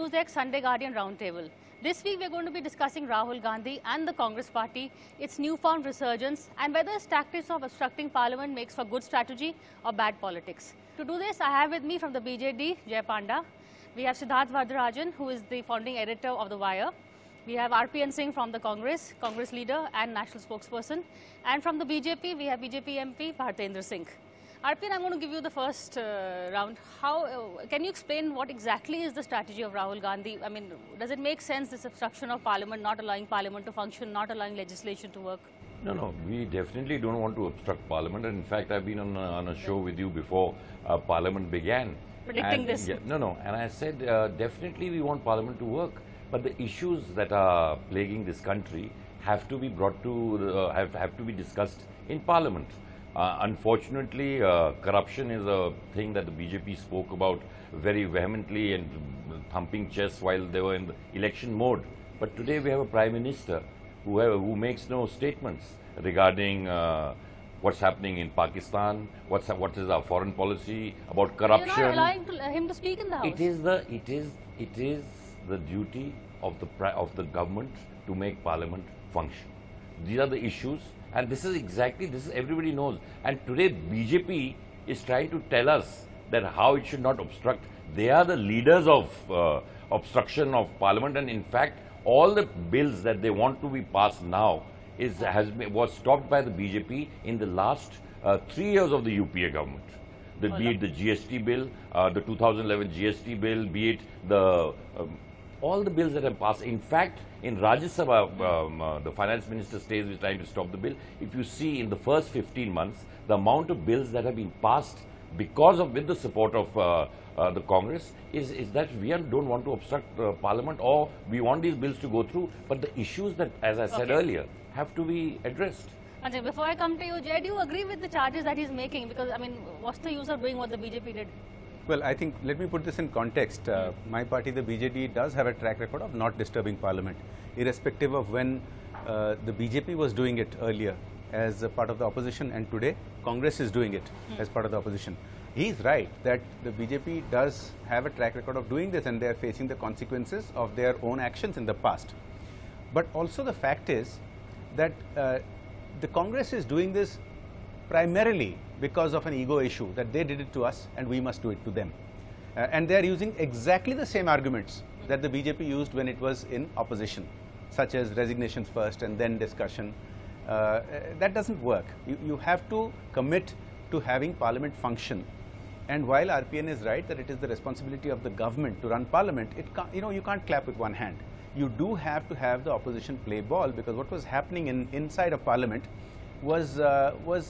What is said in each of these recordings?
NewsX Sunday Guardian Roundtable. This week we are going to be discussing Rahul Gandhi and the Congress Party, its newfound resurgence, and whether its tactics of obstructing Parliament makes for good strategy or bad politics. To do this, I have with me from the BJD, Jay Panda. We have Siddharth Vardarajan, who is the founding editor of The Wire. We have Singh from the Congress leader and national spokesperson. And from the BJP, we have BJP MP Bhartendra Singh. RPN, I'm going to give you the first round. Can you explain what exactly is the strategy of Rahul Gandhi? I mean, does it make sense, this obstruction of Parliament, not allowing Parliament to function, not allowing legislation to work? No, we definitely don't want to obstruct Parliament. And in fact, I've been on a show with you before Parliament began. Predicting this? Yeah, and I said definitely we want Parliament to work. But the issues that are plaguing this country have to be brought to, have to be discussed in Parliament. Unfortunately, corruption is a thing that the BJP spoke about very vehemently and thumping chests while they were in the election mode. But today we have a Prime Minister who makes no statements regarding what's happening in Pakistan, what is our foreign policy, about corruption. You're not allowing him to speak in the House. It is the duty of the government to make Parliament function. These are the issues. And this is everybody knows. And today BJP is trying to tell us that how it should not obstruct. They are the leaders of obstruction of Parliament, and in fact all the bills that they want to be passed now was stopped by the BJP in the last 3 years of the UPA government. Be it the GST bill, the 2011 GST bill, be it the all the bills that have passed. In fact, in Rajya Sabha, the finance minister is trying to stop the bill. If you see in the first 15 months, the amount of bills that have been passed with the support of the Congress is that we don't want to obstruct Parliament, or we want these bills to go through. But the issues that, as I said earlier, have to be addressed. Ajay, before I come to you, Jay, do you agree with the charges that he's making? Because, I mean, what's the use of doing what the BJP did? Well, I think, let me put this in context. My party, the BJD, does have a track record of not disturbing Parliament, irrespective of when the BJP was doing it earlier as a part of the opposition, and today Congress is doing it as part of the opposition. He's right that the BJP does have a track record of doing this, and they are facing the consequences of their own actions in the past. But also the fact is that the Congress is doing this primarily because of an ego issue, that they did it to us and we must do it to them. And they are using exactly the same arguments that the BJP used when it was in opposition, such as resignations first and then discussion. That doesn't work. You have to commit to having Parliament function. And while RPN is right that it is the responsibility of the government to run Parliament, you can't clap with one hand. You do have to have the opposition play ball, because what was happening inside of Parliament was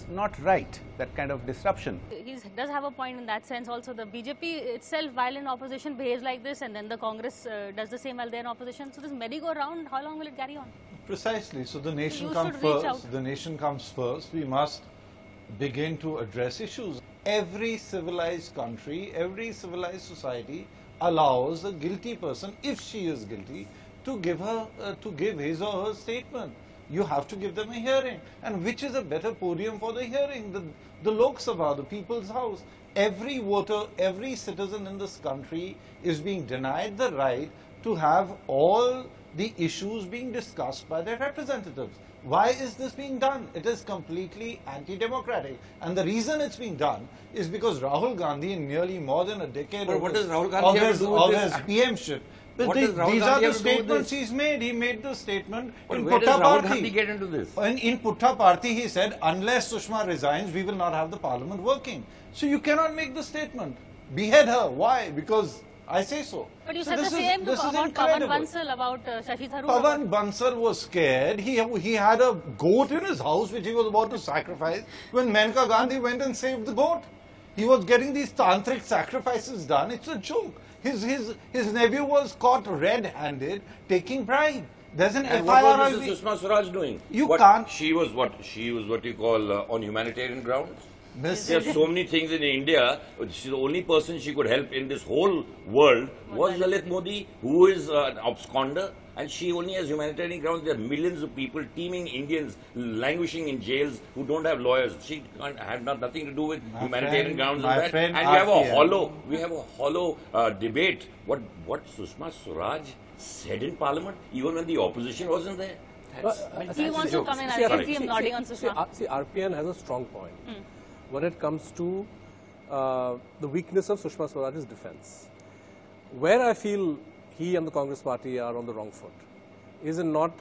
not right, that kind of disruption. He does have a point in that sense also. The BJP itself, while in opposition, behaves like this, and then the Congress does the same while they're in opposition. So this merry-go-round, how long will it carry on? Precisely. So the nation comes first. The nation comes first. We must begin to address issues. Every civilized country, every civilized society allows a guilty person, if she is guilty, to give his or her statement. You have to give them a hearing. And which is a better podium for the hearing? The Lok Sabha, the People's House. Every voter, every citizen in this country is being denied the right to have all the issues being discussed by their representatives. Why is this being done? It is completely anti-democratic. And the reason it's being done is because Rahul Gandhi, in nearly more than a decade of his PMship, but these are the statements he's made. He made the statement in Puttaparthi. Get into this? In Puttaparthi, he said, unless Sushma resigns, we will not have the Parliament working. So you cannot make the statement. Behead her. Why? Because I say so. But you said the same about Pawan Bansal, about Shashi Tharoor. Pawan Bansal was scared. He had a goat in his house which he was about to sacrifice when Maneka Gandhi went and saved the goat. He was getting these tantric sacrifices done. It's a joke. His nephew was caught red-handed taking bribe. There's an FIR. What was Mrs. Sushma Swaraj doing? She was what you call on humanitarian grounds. There are so many things in India. She's the only person she could help in this whole world was Lalit Modi, who is an absconder. And she only has humanitarian grounds. There are millions of people, teeming Indians, languishing in jails who don't have lawyers. She can't have nothing to do with humanitarian grounds and that. And we have a hollow debate. What Sushma Swaraj said in Parliament, even when the opposition wasn't there. He wants to come in. I can see him nodding on Sushma. See, RPN has a strong point when it comes to the weakness of Sushma Swaraj's defense. Where I feel he and the Congress party are on the wrong foot is in not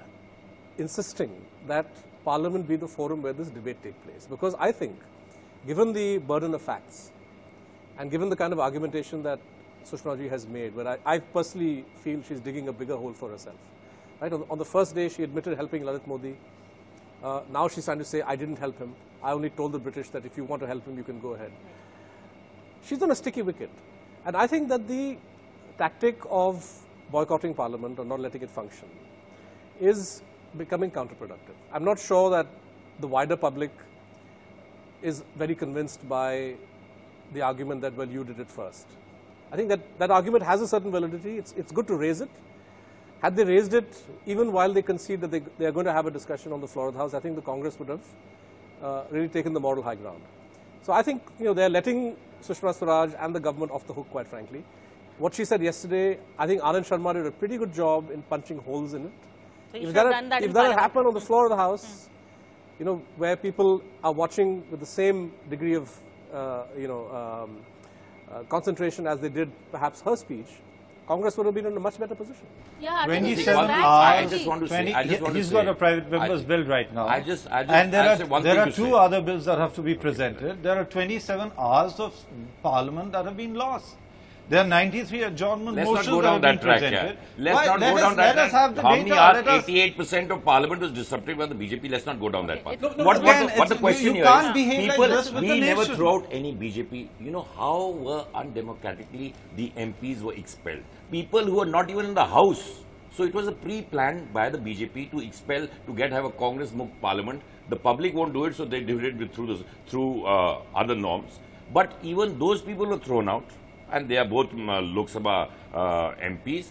insisting that Parliament be the forum where this debate takes place. Because I think, given the burden of facts and given the kind of argumentation that Sushma ji has made, where I personally feel she's digging a bigger hole for herself. Right? On the first day, she admitted helping Lalit Modi. Now she's trying to say, I didn't help him. I only told the British that if you want to help him, you can go ahead. She's on a sticky wicket. And I think that the tactic of boycotting Parliament or not letting it function is becoming counterproductive. I'm not sure that the wider public is very convinced by the argument that, well, you did it first. I think that argument has a certain validity. It's good to raise it. Had they raised it, even while they concede that they are going to have a discussion on the floor of the House, I think the Congress would have really taken the moral high ground. So I think, they're letting Sushma Swaraj and the government off the hook, quite frankly. What she said yesterday, I think Anand Sharma did a pretty good job in punching holes in it. So if that had happened on the floor of the House, where people are watching with the same degree of, concentration as they did perhaps her speech, Congress would have been in a much better position. Yeah, 27 hours. I just want to say, he's got a private member's bill right now. And there are two other bills that have to be presented. There are 27 hours of Parliament that have been lost. There are 93 adjournment motions that have been presented. Let's not go down that path. How many hours? 88% of Parliament was disrupted by the BJP. Let's not go down that path. What the question here is, we never threw out any BJP. You know how were undemocratically the MPs were expelled? People who were not even in the House. So it was a pre-planned by the BJP to expel, to have a Congress-Mukt Parliament. The public won't do it, so they did it through other norms. But even those people were thrown out. And they are both Lok Sabha MPs.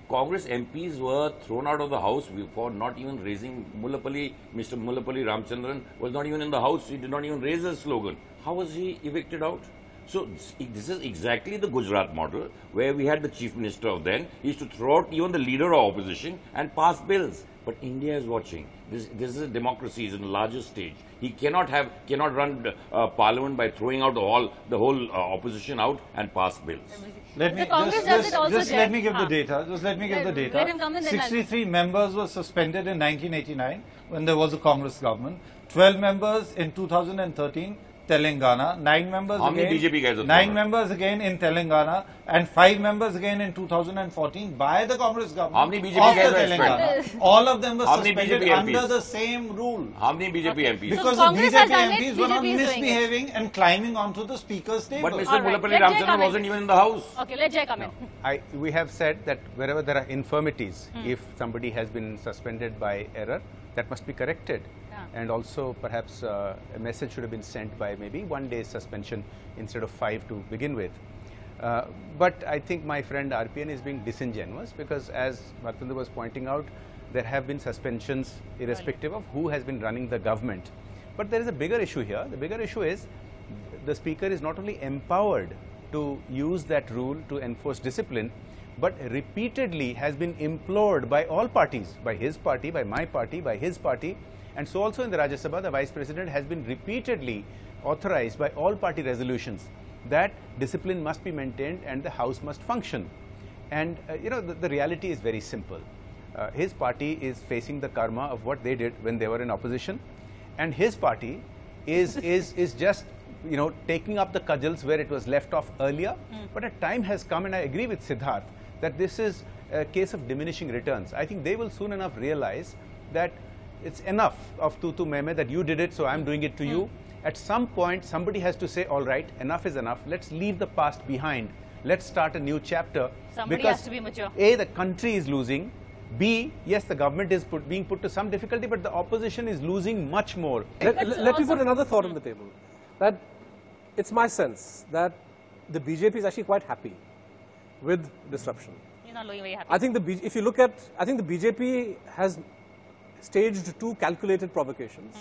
Congress MPs were thrown out of the House for not even raising Mr. Mullapalli Ramchandran was not even in the House. He did not even raise a slogan. How was he evicted out? So this is exactly the Gujarat model, where we had the Chief Minister of then. He used to throw out even the leader of opposition and pass bills. But India is watching. This is a democracy, is in a larger stage. He cannot run Parliament by throwing out the whole opposition out and pass bills. Let me give the data. Just let me give the data. 63 members were suspended in 1989 when there was a Congress government. 12 members in 2013. Telangana, 9 members How many again, BJP guys are 9 members again in Telangana, and 5 members again in 2014 by the Congress government. How many BJP guys are Telangana. All of them were suspended under the same rule. How many BJP MPs? Because the BJP MPs were not misbehaving and climbing onto the speaker's table. But Mr. Mullapalli Ramchandran wasn't even in the House. Okay, let Jay come in. We have said that wherever there are infirmities, if somebody has been suspended by error, that must be corrected. And also perhaps a message should have been sent by maybe 1 day's suspension instead of 5 to begin with. But I think my friend RPN is being disingenuous, because as Bhartendra was pointing out, there have been suspensions irrespective of who has been running the government. But there is a bigger issue here. The bigger issue is the Speaker is not only empowered to use that rule to enforce discipline, but repeatedly has been implored by all parties, by his party, by my party, by his party. And so also in the Rajya Sabha, the Vice President has been repeatedly authorized by all party resolutions that discipline must be maintained and the House must function. And the reality is very simple. His party is facing the karma of what they did when they were in opposition, and his party is just taking up the cudgels where it was left off earlier. But a time has come, and I agree with Siddharth, that this is a case of diminishing returns. I think they will soon enough realize that it's enough of tu meme, that you did it, so I'm doing it to you. At some point, somebody has to say, all right, enough is enough. Let's leave the past behind. Let's start a new chapter. Somebody has to be mature. A, the country is losing. B, yes, the government is being put to some difficulty, but the opposition is losing much more. Let me put another thought on the table. That it's my sense that the BJP is actually quite happy with disruption. He's not looking very happy. I think if you look at, I think the BJP has staged 2 calculated provocations.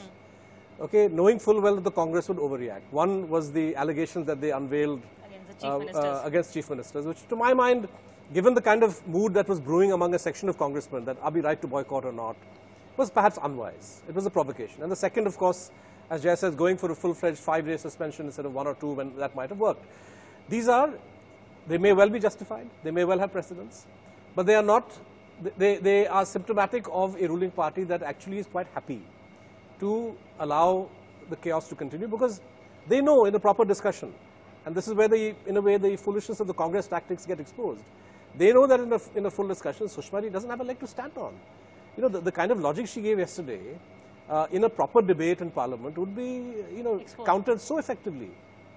Okay, knowing full well that the Congress would overreact. One was the allegations that they unveiled against chief ministers, which to my mind, given the kind of mood that was brewing among a section of congressmen, that are we right to boycott or not, was perhaps unwise. It was a provocation. And the second, of course, as Jay says, going for a full-fledged 5-day suspension instead of 1 or 2 when that might have worked. These are, they may well be justified, they may well have precedence, but they are not, they are symptomatic of a ruling party that actually is quite happy to allow the chaos to continue, because they know in a proper discussion, and this is where in a way the foolishness of the Congress tactics get exposed. They know that in a full discussion, Sushma Ji doesn't have a leg to stand on. You know, the kind of logic she gave yesterday in a proper debate in Parliament would be, countered so effectively.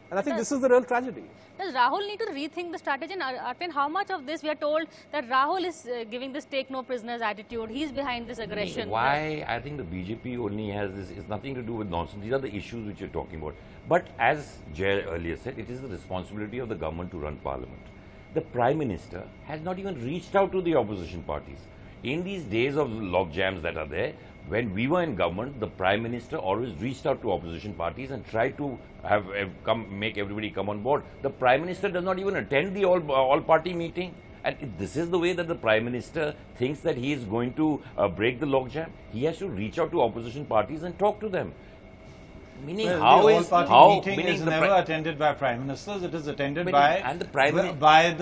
And I think this is the real tragedy. Does Rahul need to rethink the strategy? And Arpin, how much of this we are told that Rahul is giving this take no prisoners attitude? He's behind this aggression. Why? I think the BJP only has this. It's nothing to do with nonsense. These are the issues which you're talking about. But as Jay earlier said, it is the responsibility of the government to run Parliament. The Prime Minister has not even reached out to the opposition parties. In these days of log jams that are there, when we were in government, the Prime Minister always reached out to opposition parties and tried to make everybody come on board. The Prime Minister does not even attend the all-party meeting. And if this is the way that the Prime Minister thinks that he is going to break the log jam, he has to reach out to opposition parties and talk to them. Meaning, well, how the is all-party meeting is never attended by Prime Ministers. It is attended by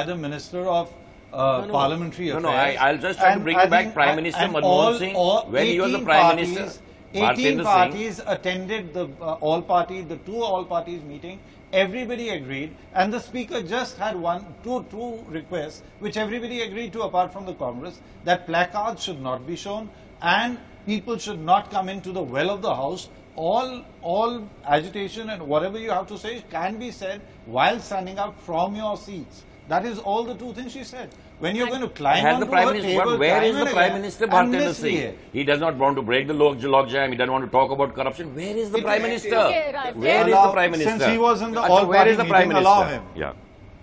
the Minister of Parliamentary Affairs. I'll just try to bring you back Prime Minister Manmohan Singh when he was the Prime Minister. 18 parties attended the the 2 all parties meeting. Everybody agreed, and the Speaker just had two requests, which everybody agreed to apart from the Congress, that placards should not be shown and people should not come into the well of the House. All agitation and whatever you have to say can be said while standing up from your seats. That is all the 2 things she said. When you're going to climb onto her table, where is the Prime Minister Bhartinder Singh? He does not want to break the log jam. He doesn't want to talk about corruption. Where is the Prime Minister? Where is the Prime Minister? Since he was in the all-party meeting, allow him. Yeah.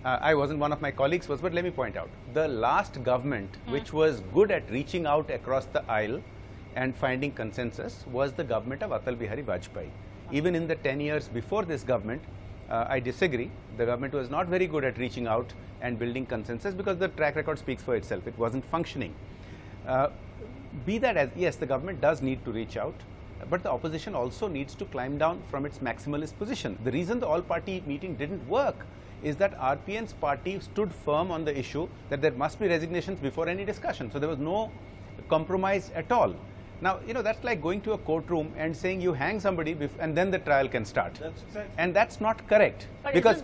I wasn't one of my colleagues, but let me point out. The last government, which was good at reaching out across the aisle and finding consensus, was the government of Atal Bihari Vajpayee. Even in the 10 years before this government, I disagree. The government was not very good at reaching out and building consensus because the track record speaks for itself. It wasn't functioning. Be that as, yes, the government does need to reach out, but the opposition also needs to climb down from its maximalist position. The reason the all-party meeting didn't work is that RPN's party stood firm on the issue that there must be resignations before any discussion. So there was no compromise at all. Now, that's like going to a courtroom and saying you hang somebody and then the trial can start. That's exactly. And that's not correct. But because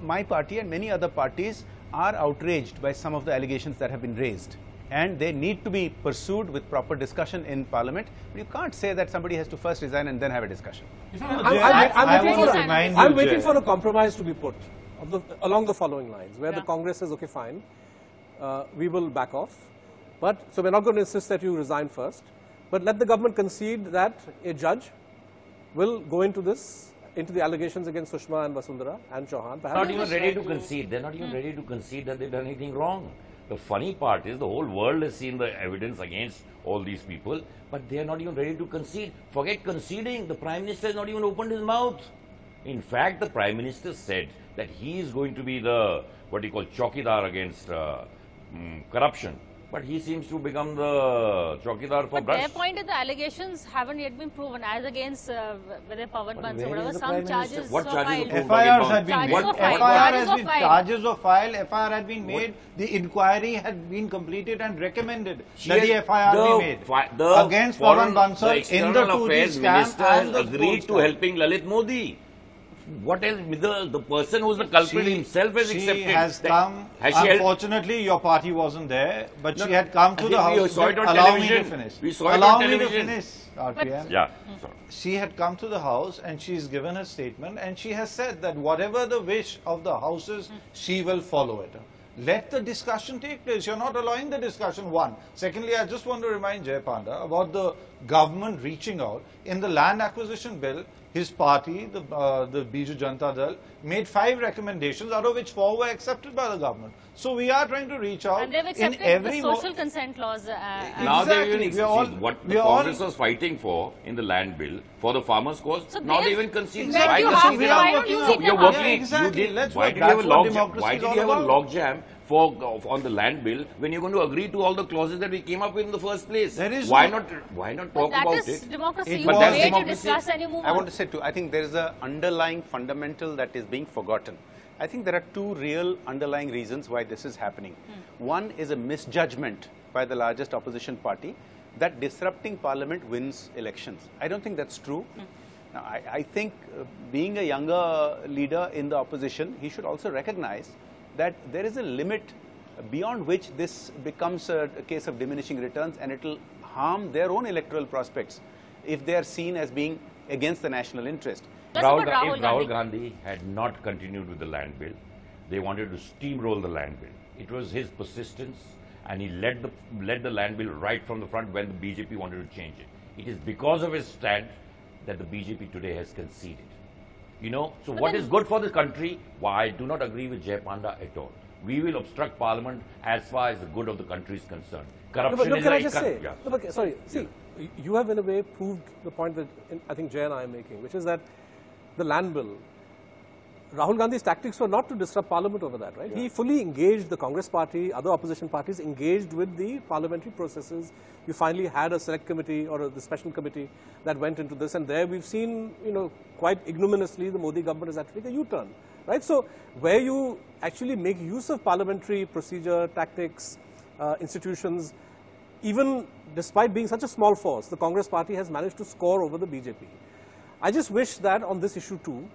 my party and many other parties are outraged by some of the allegations that have been raised. And they need to be pursued with proper discussion in Parliament. But you can't say that somebody has to first resign and then have a discussion. I'm waiting for a compromise to be put along the following lines, where the Congress says, okay, fine, we will back off. So we're not going to insist that you resign first, but let the government concede that a judge will go into the allegations against Sushma and Vasundhara and Chauhan. They're not even ready to concede. They're not even ready to concede that they've done anything wrong. The funny part is the whole world has seen the evidence against all these people, but they are not even ready to concede. Forget conceding. The Prime Minister has not even opened his mouth. In fact, the Prime Minister said that he is going to be the, what he calls, chowkidar against corruption. But he seems to become the chowkidar for brush. Their point is the allegations haven't yet been proven, as against whether Pawan Bans or whatever. Some charges were filed. FIRs had been made. Charges were filed. FIR had been made. The inquiry had been completed and recommended that the FIR be made against Pawan Bansal in the 2G scam and the agreed to helping Lalit Modi. What else? The person who's the culprit himself has accepted. She has come. Unfortunately, your party wasn't there, but she had come to the House. We saw it on Allow me to television. finish. We saw it on television. Allow me to finish, RPN. Yeah. She had come to the House and she's given her statement and she has said that whatever the wish of the House is, she will follow it. Let the discussion take place. You're not allowing the discussion, one. Secondly, I just want to remind Jay Panda about the government reaching out. In the land acquisition bill, his party, the Biju Janata Dal, made 5 recommendations, out of which 4 were accepted by the government. So we are trying to reach out. And they've accepted the social consent laws. Now they even concede what the Congress was fighting for in the land bill for the farmers' cause. So now they even concede. Why don't you So you're working. Exactly. Why did you have a log? Why did you have a log jam on the land bill when you're going to agree to all the clauses that we came up with in the first place? Why not talk about it? That is democracy. But that's you democracy. discuss and you move I on. want to say too, I think there is an underlying fundamental that is being forgotten. I think there are 2 real underlying reasons why this is happening. One is a misjudgment by the largest opposition party that disrupting parliament wins elections. I don't think that's true. Now, I think being a younger leader in the opposition, he should also recognize that there is a limit beyond which this becomes a case of diminishing returns, and it will harm their own electoral prospects if they are seen as being against the national interest. If Rahul Gandhi had not continued with the land bill, they wanted to steamroll the land bill. It was his persistence, and he led the land bill right from the front when the BJP wanted to change it. It is because of his stand that the BJP today has conceded. You know, so but what is good for the country? Why I do not agree with Jay Panda at all. We will obstruct parliament as far as the good of the country is concerned. Corruption no, is can I just say? Yeah. No, sorry, see, you have in a way proved the point that I think Jay and I are making, which is that the land bill, Rahul Gandhi's tactics were not to disrupt parliament over that, right? Yeah. He fully engaged the Congress party, other opposition parties engaged with the parliamentary processes. You finally had a select committee or the special committee that went into this, and there we've seen, you know, quite ignominiously the Modi government has had to take a U-turn, right? So where you actually make use of parliamentary procedure, tactics, institutions, even despite being such a small force, the Congress party has managed to score over the BJP. I just wish that on this issue too,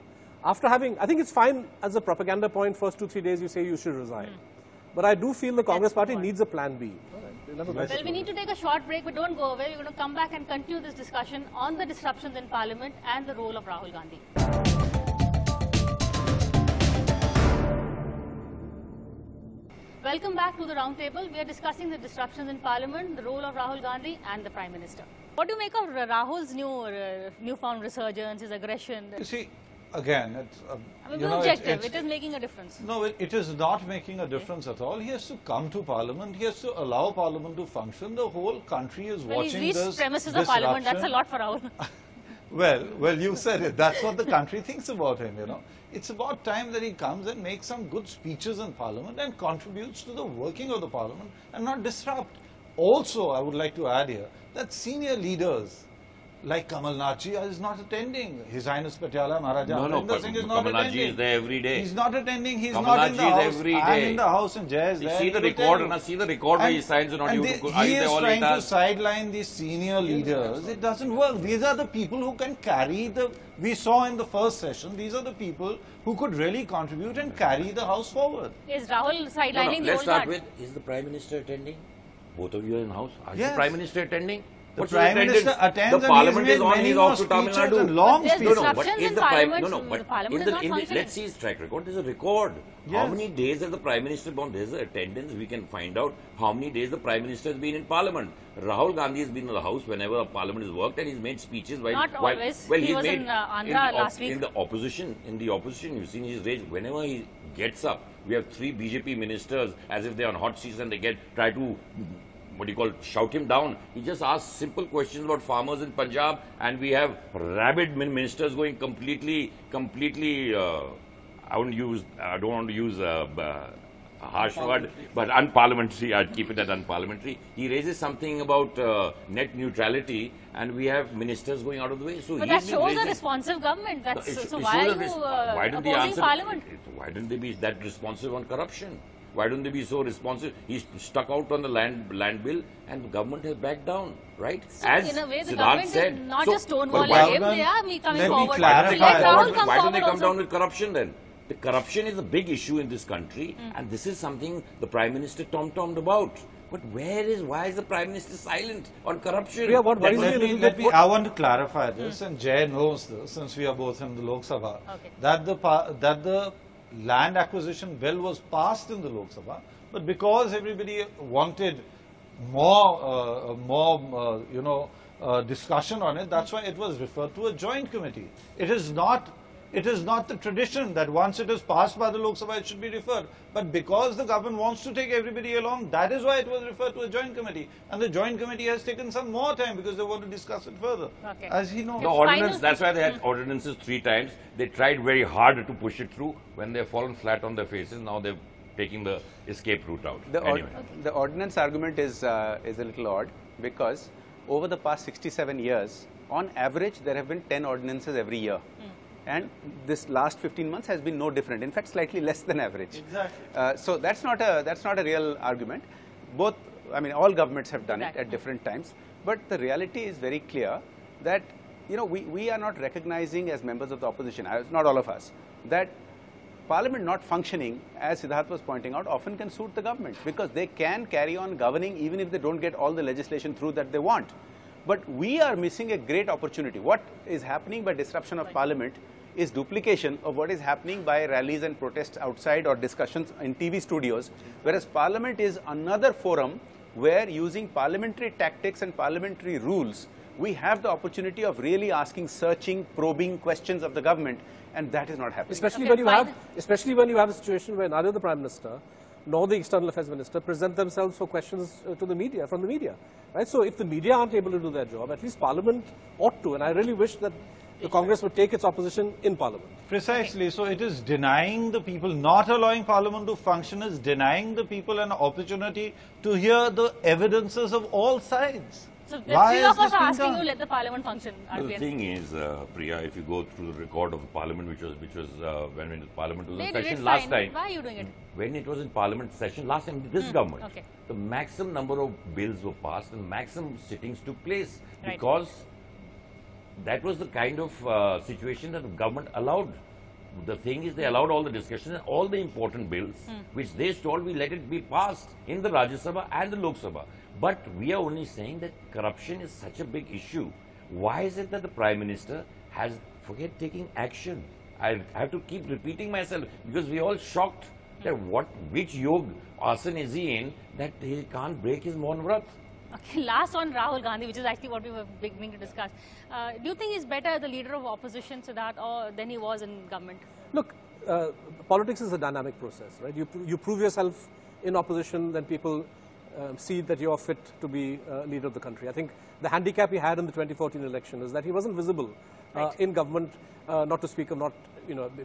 after having, I think it's fine as a propaganda point, first 2-3 days you say you should resign. But I do feel the Congress party needs a plan B. Well, we need to take a short break, but don't go away. We're going to come back and continue this discussion on the disruptions in Parliament and the role of Rahul Gandhi. Welcome back to the Roundtable. We are discussing the disruptions in Parliament, the role of Rahul Gandhi and the Prime Minister. What do you make of Rahul's newfound resurgence, his aggression? You see, again, it's, objective. It is making a difference. No, it is not making a difference at all. He has to come to Parliament. He has to allow Parliament to function. The whole country is watching this. He's reached premises of Parliament. That's a lot for Rahul. Well, you said it. That's what the country thinks about him, you know. It's about time that he comes and makes some good speeches in Parliament and contributes to the working of the Parliament and not disrupt. Also, I would like to add here that senior leaders like Kamal Nath is not attending. His Highness Patiala Maharaja Amrinder Singh is not Kamal Nath attending. is there every day. He's not attending. He's Kamal not in the house. Every day. I'm in the house and Jay is there. See the record where he signs on you. He is trying to sideline these senior leaders. It doesn't work. These are the people who can carry the... We saw in the first session, these are the people who could really contribute and carry the house forward. Is Rahul sidelining the Let's old start guard? with, is the Prime Minister attending? Both of you are in house. Is Yes. the Prime Minister attending? The Prime Minister attends the Parliament and is on, he's off to Tamil speeches and Nadu. long There's speeches. But disruptions is in the Prime... Parliament. but The Parliament in is not functioning. let's see his track record. There's a record. Yes. How many days has the Prime Minister gone? There's the attendance. We can find out how many days the Prime Minister has been in Parliament. Rahul Gandhi has been in the House whenever Parliament has worked, and he's made speeches. Not always. He was in Andhra last week. In the opposition, you've seen his rage. Whenever he gets up, we have 3 BJP ministers as if they're on hot seats and they try to... shout him down. He just asks simple questions about farmers in Punjab, and we have rabid ministers going completely, I don't want to use a harsh word, but unparliamentary. I'd keep it at unparliamentary. He raises something about net neutrality, and we have ministers going out of the way. So but that shows a responsive government. So why are you opposing Parliament? Why don't they be that responsive on corruption? Why don't they be so responsive? He's stuck out on the land bill, and the government has backed down, right? So as in a way, the Siddharth government said, is not just stonewalling him, they are coming let me forward. clarify. Why don't they come down with corruption then? The corruption is a big issue in this country, and this is something the Prime Minister tom-tommed about. But why is the Prime Minister silent on corruption? Yeah, what worries me I want to clarify this, and Jay knows this, since we are both in the Lok Sabha, that the land acquisition bill was passed in the Lok Sabha, but because everybody wanted more, discussion on it, that's why it was referred to a joint committee. It is not the tradition that once it is passed by the Lok Sabha, it should be referred. But because the government wants to take everybody along, that is why it was referred to a joint committee. And the joint committee has taken some more time because they want to discuss it further. Okay. As he knows. The ordinance, that's why they had ordinances 3 times. They tried very hard to push it through. When they've fallen flat on their faces, now they're taking the escape route out. The ordinance argument is a little odd because over the past 67 years, on average, there have been 10 ordinances every year. And this last 15 months has been no different. In fact, slightly less than average. Exactly. So that's not a real argument. Both, I mean, all governments have done it at different times. But the reality is very clear that, we are not recognizing as members of the opposition, not all of us, that Parliament not functioning, as Siddharth was pointing out, often can suit the government because they can carry on governing even if they don't get all the legislation through that they want. But we are missing a great opportunity. What is happening by disruption of Parliament is duplication of what is happening by rallies and protests outside or discussions in TV studios, whereas Parliament is another forum where using parliamentary tactics and parliamentary rules, we have the opportunity of really asking searching, probing questions of the government, and that is not happening. Especially when you have a situation where neither the Prime Minister nor the External Affairs Minister present themselves for questions to the media, from the media. Right? So if the media aren't able to do their job, at least Parliament ought to, and I really wish that the Congress would take its opposition in Parliament. Precisely. So it is denying the people, not allowing Parliament to function, is denying the people an opportunity to hear the evidences of all sides. So the 3 of us are asking you, let the Parliament function. The thing is, Priya, if you go through the record of the Parliament, which was when the Parliament was in session last time. Why are you doing it? When it was in Parliament session last time, this government, the maximum number of bills were passed and maximum sittings took place because that was the kind of situation that the government allowed. The thing is, they allowed all the discussion and all the important bills, which they told we let it be passed in the Rajya Sabha and the Lok Sabha. But we are only saying that corruption is such a big issue. Why is it that the Prime Minister has forget taking action? I have to keep repeating myself because we are all shocked that which yoga asana is he in that he can't break his Maun Vrat. Okay, last on Rahul Gandhi, which is actually what we were beginning to discuss. Do you think he's better as the leader of opposition, Siddharth, or than he was in government? Look, politics is a dynamic process, right? You prove yourself in opposition, then people see that you are fit to be leader of the country. I think the handicap he had in the 2014 election is that he wasn't visible in government, not to speak of not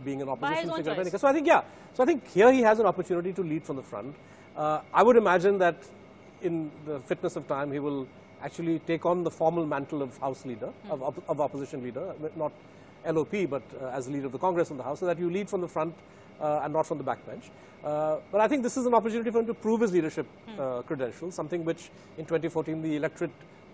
being an opposition figure. So I think so I think here he has an opportunity to lead from the front. I would imagine that in the fitness of time he will actually take on the formal mantle of House leader, of opposition leader, not LOP, but as leader of the Congress in the House, so that you lead from the front and not from the backbench. But I think this is an opportunity for him to prove his leadership credentials, something which in 2014 the electorate,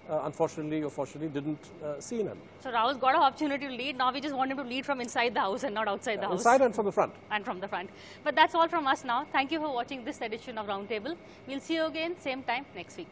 unfortunately or fortunately, didn't see in him. So Rahul's got an opportunity to lead. Now we just want him to lead from inside the House and not outside the House. Inside and from the front. And from the front. But that's all from us now. Thank you for watching this edition of Roundtable. We'll see you again, same time next week.